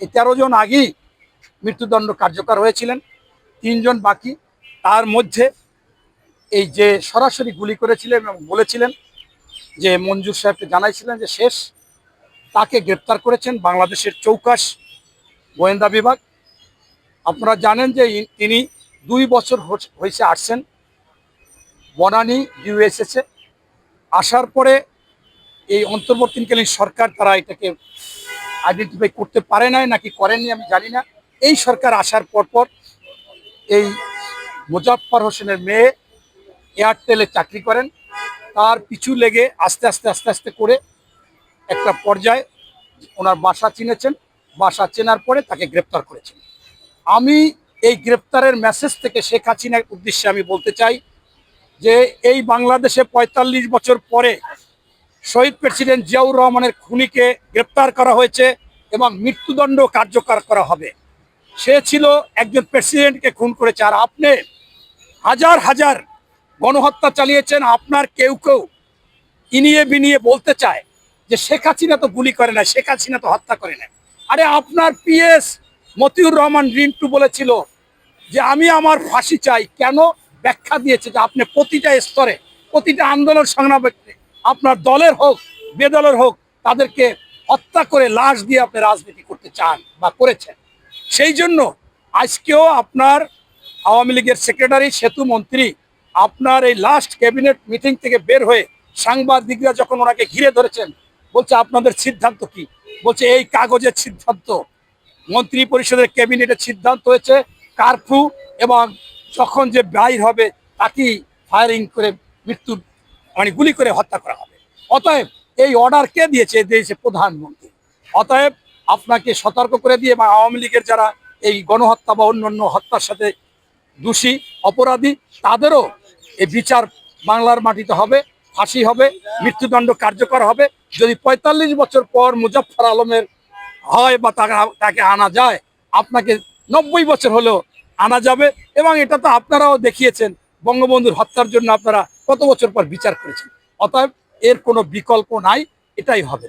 এই 13 জন আগেই মৃত্যুদণ্ড কার্যকর হয়েছিলেন, 3 জন বাকি। তার মধ্যে এই যে সরাসরি গুলি করেছিলেন এবং বলেছিলেন যে মঞ্জুর সাহেবকে জানাইছিলেন যে শেষ, তাকে গ্রেপ্তার করেছেন বাংলাদেশের চৌকাশ গোয়েন্দা বিভাগ। আপনারা জানেন যে তিনি 2 বছর হয়েছে আসছেন বনানী ইউএসএসে। আসার পরে এই অন্তর্বর্তীকালীন সরকার তারা এটাকে আইডেন্টিফাই করতে পারে নাই নাকি করেননি আমি জানি না। এই সরকার আসার পর এই মোজাফফর হোসেনের মেয়ে এয়ারটেলে চাকরি করেন, তার পিছু লেগে আস্তে আস্তে করে একটা পর্যায়ে ওনার বাসা চিনেছেন, বাসা চেনার পরে তাকে গ্রেপ্তার করেছেন। আমি এই গ্রেপ্তারের মেসেজ থেকে শেখ হাসিনার উদ্দেশ্যে আমি বলতে চাই যে এই বাংলাদেশে ৪৫ বছর পরে শহীদ প্রেসিডেন্ট জিয়াউর রহমানের খুনিকে গ্রেপ্তার করা হয়েছে এবং মৃত্যুদণ্ড কার্যকর করা হবে। সে ছিল একজন প্রেসিডেন্টকে খুন করেছে, আর আপনি হাজার হাজার গণহত্যা চালিয়েছেন। আপনার কেউ ইনিয়ে বিনিয়ে বলতে চায় যে শেখ হাসিনা তো গুলি করে না, শেখ হাসিনা তো হত্যা করে না। আরে আপনার পিএস মতিউর রহমান রিন্টু বলেছিল যে আমি আমার ফাঁসি চাই। কেন? ব্যাখ্যা দিয়েছে যে আপনি প্রতিটা স্তরে, প্রতিটা আন্দোলন সংগ্রামে, আপনার দলের হোক বেদলের হোক, তাদেরকে হত্যা করে লাশ দিয়ে আপনি রাজনীতি করতে চান বা করেছেন। সেই জন্য আজকেও আপনার আওয়ামী লীগের সেক্রেটারি সেতু মন্ত্রী আপনার এই লাস্ট ক্যাবিনেট মিটিং থেকে বের হয়ে সাংবাদিকরা যখন ওনাকে ঘিরে ধরেছেন, বলছে আপনাদের সিদ্ধান্ত কি? বলছে এই কাগজের সিদ্ধান্ত, মন্ত্রী পরিষদের ক্যাবিনেটের সিদ্ধান্ত হয়েছে কারফিউ এবং যখন যে বাইর হবে তাকেই ফায়ারিং করে মৃত্যু গুলি করে হত্যা করা হবে। অতএব এই অর্ডার কে দিয়েছে? দিয়েছে প্রধানমন্ত্রী। অতএব আপনাকে সতর্ক করে দিয়ে বা আওয়ামী লীগের যারা এই গণহত্যা বা অন্যান্য হত্যার সাথে দোষী অপরাধী, তাদেরও এই বিচার বাংলার মাটিতে হবে, ফাঁসি হবে, মৃত্যুদণ্ড কার্যকর হবে। যদি ৪৫ বছর পর মুজাফফর আলমের হয় বা তাকে আনা যায়, আপনাকে ৯০ বছর হলেও আনা যাবে। এবং এটা তো আপনারাও দেখিয়েছেন, বঙ্গবন্ধুর হত্যার জন্য আপনারা কত বছর পর বিচার করেছেন। অতএব এর কোনো বিকল্প নাই, এটাই হবে।